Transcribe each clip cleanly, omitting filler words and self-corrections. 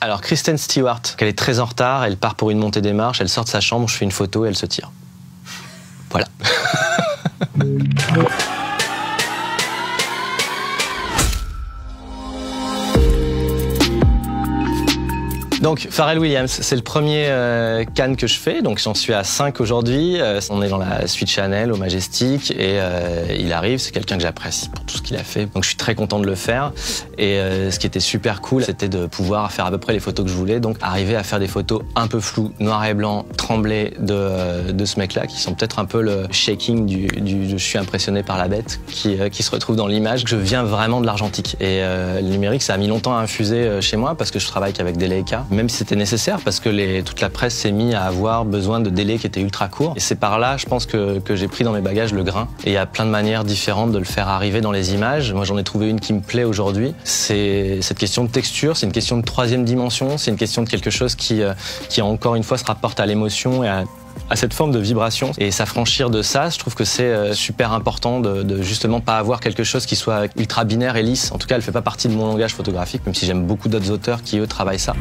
Alors Kristen Stewart, qu'elle est très en retard, elle part pour une montée des marches, elle sort de sa chambre, je fais une photo et elle se tire. Voilà. Donc Pharrell Williams, c'est le premier Cannes que je fais, donc j'en suis à 5 aujourd'hui. On est dans la suite Chanel au Majestic et il arrive, c'est quelqu'un que j'apprécie pour tout ce qu'il a fait, donc je suis très content de le faire. Et ce qui était super cool, c'était de pouvoir faire à peu près les photos que je voulais, donc arriver à faire des photos un peu floues, noir et blanc, tremblées de ce mec-là, qui sont peut-être un peu le shaking du je suis impressionné par la bête, qui se retrouve dans l'image. Je viens vraiment de l'argentique et le numérique, ça a mis longtemps à infuser chez moi parce que je travaille qu'avec des Leica. Même si c'était nécessaire parce que toute la presse s'est mise à avoir besoin de délais qui étaient ultra courts. Et c'est par là, je pense, que j'ai pris dans mes bagages le grain. Et il y a plein de manières différentes de le faire arriver dans les images. Moi, j'en ai trouvé une qui me plaît aujourd'hui. C'est cette question de texture, c'est une question de troisième dimension, c'est une question de quelque chose qui encore une fois, se rapporte à l'émotion et à cette forme de vibration. Et s'affranchir de ça, je trouve que c'est super important de justement pas avoir quelque chose qui soit ultra binaire et lisse. En tout cas, elle fait pas partie de mon langage photographique, même si j'aime beaucoup d'autres auteurs qui, eux, travaillent ça.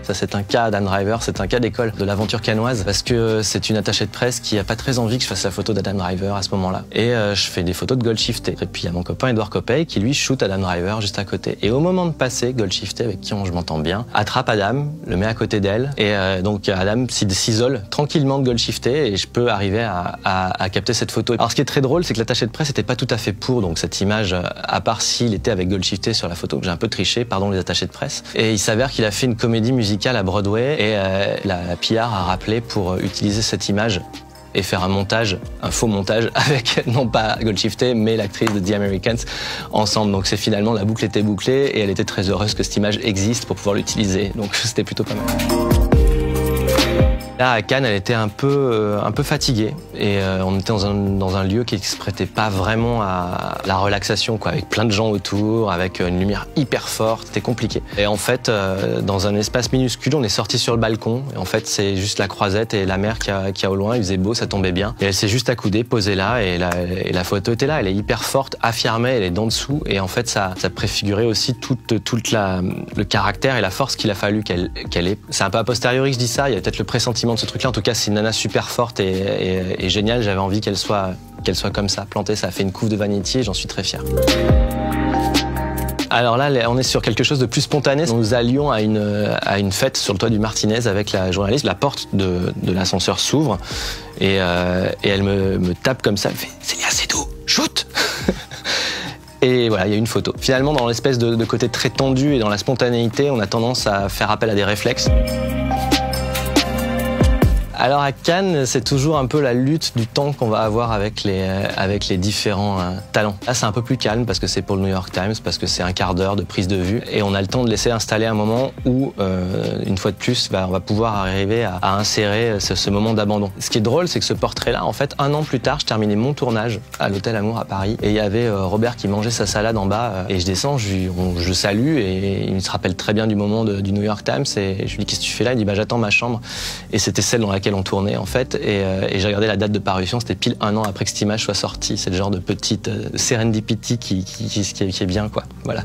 Ça, c'est un cas d'Adam Driver, c'est un cas d'école de l'aventure cannoise parce que c'est une attachée de presse qui a pas très envie que je fasse la photo d'Adam Driver à ce moment-là. Et je fais des photos de Goldshifté. Et puis il y a mon copain Edouard Copey qui lui shoot Adam Driver juste à côté. Et au moment de passer, Goldshifté, avec qui je m'entends bien, attrape Adam, le met à côté d'elle et donc Adam s'isole tranquillement de Goldshifté et je peux arriver à capter cette photo. Alors ce qui est très drôle, c'est que l'attaché de presse n'était pas tout à fait pour donc cette image, à part s'il était avec Goldshifté sur la photo, que j'ai un peu triché, pardon les attachés de presse. Et il s'avère qu'il a fait une comédie musicale à Broadway et la PR a rappelé pour utiliser cette image et faire un faux montage avec non pas Goldshifté mais l'actrice de The Americans ensemble. Donc c'est finalement la boucle était bouclée et elle était très heureuse que cette image existe pour pouvoir l'utiliser. Donc c'était plutôt pas mal. Là, à Cannes, elle était un peu fatiguée et on était dans un lieu qui ne se prêtait pas vraiment à la relaxation, quoi, avec plein de gens autour, avec une lumière hyper forte, c'était compliqué. Et en fait, dans un espace minuscule, on est sorti sur le balcon et en fait, c'est juste la croisette et la mer qu'il y a au loin, il faisait beau, ça tombait bien. Et elle s'est juste accoudée, posée là et la photo était là, elle est hyper forte, affirmée, elle est d'en dessous et en fait, ça préfigurait aussi tout le caractère et la force qu'il a fallu qu'elle ait. C'est un peu a posteriori que je dis ça, il y a peut-être le pressentiment de ce truc-là. En tout cas, c'est une nana super forte et géniale. J'avais envie qu'elle soit comme ça, plantée. Ça a fait une couve de Vanity et j'en suis très fier. Alors là, on est sur quelque chose de plus spontané. Nous allions à une fête sur le toit du Martinez avec la journaliste. La porte de l'ascenseur s'ouvre et elle me tape comme ça. Elle me fait « Célia Seydoux, shoot !» Et voilà, il y a une photo. Finalement, dans l'espèce de côté très tendu et dans la spontanéité, on a tendance à faire appel à des réflexes. Alors à Cannes, c'est toujours un peu la lutte du temps qu'on va avoir avec les différents talents. Là, c'est un peu plus calme parce que c'est pour le New York Times, parce que c'est un quart d'heure de prise de vue et on a le temps de laisser installer un moment où, une fois de plus, on va pouvoir arriver à insérer ce moment d'abandon. Ce qui est drôle, c'est que ce portrait-là, en fait, 1 an plus tard, je terminais mon tournage à l'Hôtel Amour à Paris et il y avait Robert qui mangeait sa salade en bas et je descends, je salue et il se rappelle très bien du moment du New York Times et je lui dis « Qu'est-ce que tu fais là ?» Il dit « Bah, j'attends ma chambre » et c'était celle dans laquelle on tournait en fait et j'ai regardé la date de parution, c'était pile 1 an après que cette image soit sortie. C'est le genre de petite serendipity qui est bien, quoi. Voilà.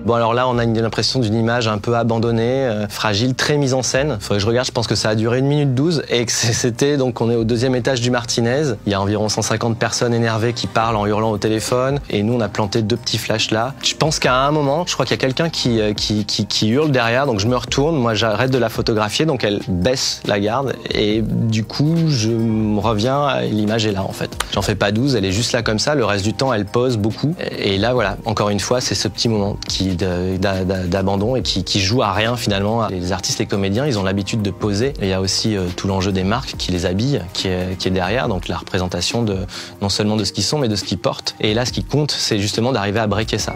Bon alors là, on a l'impression d'une image un peu abandonnée, fragile, très mise en scène. Faudrait que je regarde, je pense que ça a duré 1 minute 12 et que c'était, donc on est au 2e étage du Martinez. Il y a environ 150 personnes énervées qui parlent en hurlant au téléphone et nous on a planté 2 petits flashs là. Je pense qu'à un moment, je crois qu'il y a quelqu'un qui hurle derrière, donc je me retourne, moi j'arrête de la photographier, donc elle baisse la garde et du coup je me reviens et l'image est là en fait. J'en fais pas 12, elle est juste là comme ça, le reste du temps elle pose beaucoup et là voilà, encore une fois c'est ce petit moment d'abandon et qui joue à rien finalement. Les artistes et comédiens, ils ont l'habitude de poser. Et il y a aussi tout l'enjeu des marques qui les habillent, qui est derrière, donc la représentation non seulement de ce qu'ils sont, mais de ce qu'ils portent. Et là, ce qui compte, c'est justement d'arriver à breaker ça.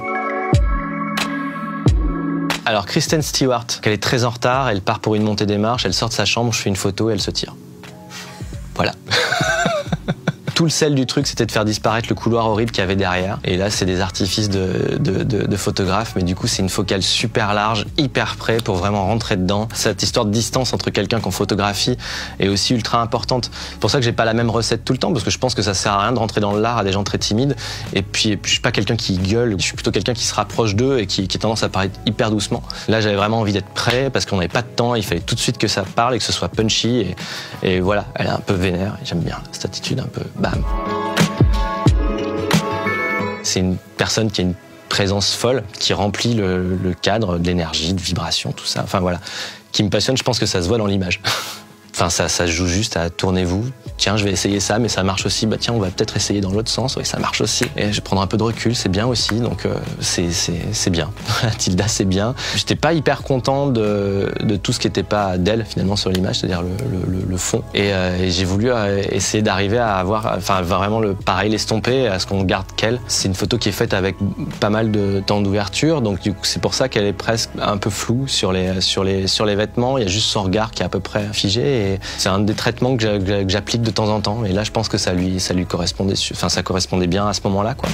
Alors Kristen Stewart, qu'elle est très en retard, elle part pour une montée des marches, elle sort de sa chambre, je fais une photo et elle se tire. Voilà. tout le sel du truc, c'était de faire disparaître le couloir horrible qu'il y avait derrière. Et là, c'est des artifices de photographe, mais du coup, c'est une focale super large, hyper près pour vraiment rentrer dedans. Cette histoire de distance entre quelqu'un qu'on photographie est aussi ultra importante. C'est pour ça que j'ai pas la même recette tout le temps, parce que je pense que ça sert à rien de rentrer dans l'art à des gens très timides. Et puis je suis pas quelqu'un qui gueule, je suis plutôt quelqu'un qui se rapproche d'eux et qui a tendance à parler hyper doucement. Là, j'avais vraiment envie d'être prêt parce qu'on n'avait pas de temps, il fallait tout de suite que ça parle et que ce soit punchy. Et voilà, elle est un peu vénère et j'aime bien cette attitude un peu bam. C'est une personne qui a une présence folle, qui remplit le cadre de l'énergie, de vibration, tout ça. Enfin voilà, qui me passionne, je pense que ça se voit dans l'image. Enfin, ça se joue juste à tournez-vous. Tiens, je vais essayer ça, mais ça marche aussi. Bah tiens, on va peut-être essayer dans l'autre sens. Oui, ça marche aussi. Et je vais prendre un peu de recul, c'est bien aussi. Donc c'est bien. Tilda, c'est bien. J'étais pas hyper content de tout ce qui n'était pas d'elle finalement sur l'image, c'est-à-dire le fond. Et j'ai voulu essayer d'arriver à avoir, enfin vraiment le pareil, l'estomper, à ce qu'on garde qu'elle. C'est une photo qui est faite avec pas mal de temps d'ouverture, donc du coup c'est pour ça qu'elle est presque un peu floue sur les vêtements. Il y a juste son regard qui est à peu près figé. Et c'est un des traitements que j'applique de temps en temps. Et là, je pense que ça lui correspondait, enfin, ça correspondait bien à ce moment-là, quoi.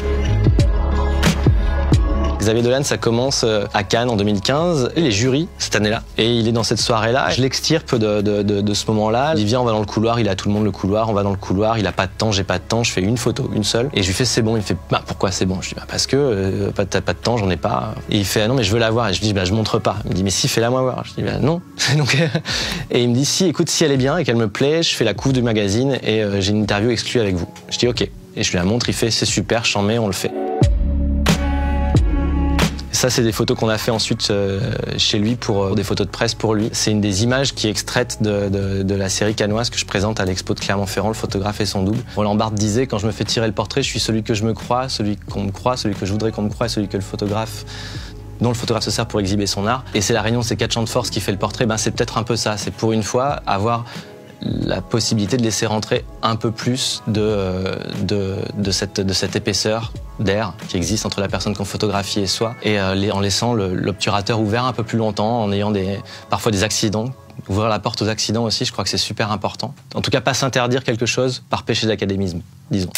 Xavier Dolan, ça commence à Cannes en 2015. Il est jury cette année-là. Et il est dans cette soirée-là. Je l'extirpe de ce moment-là. Il vient, on va dans le couloir. Il a tout le monde le couloir. On va dans le couloir. Il a pas de temps, j'ai pas de temps. Je fais une photo, une seule. Et je lui fais c'est bon. Il me fait bah pourquoi c'est bon? Je dis bah parce que t'as pas de temps, j'en ai pas. Et il fait ah non mais je veux la voir. Et je dis bah je montre pas. Il me dit mais si, fais-la moi voir. Je dis bah non. Donc, et il me dit si, écoute, si elle est bien et qu'elle me plaît, je fais la couve du magazine et j'ai une interview exclue avec vous. Je dis ok. Et je lui la montre. Il fait c'est super, j'en mets, on le fait. Ça, c'est des photos qu'on a fait ensuite chez lui pour des photos de presse pour lui. C'est une des images qui est extraite de la série cannoise que je présente à l'expo de Clermont-Ferrand, Le photographe et son double. Roland Barthes disait, quand je me fais tirer le portrait, je suis celui que je me crois, celui qu'on me croit, celui que je voudrais qu'on me croie et celui que dont le photographe se sert pour exhiber son art. Et c'est la réunion de ces 4 champs de force qui fait le portrait. Ben, c'est peut-être un peu ça. C'est pour une fois avoir la possibilité de laisser rentrer un peu plus de cette épaisseur d'air qui existe entre la personne qu'on photographie et soi, et en laissant l'obturateur ouvert un peu plus longtemps, en ayant parfois des accidents. Ouvrir la porte aux accidents aussi, je crois que c'est super important. En tout cas, pas s'interdire quelque chose par péché d'académisme, disons.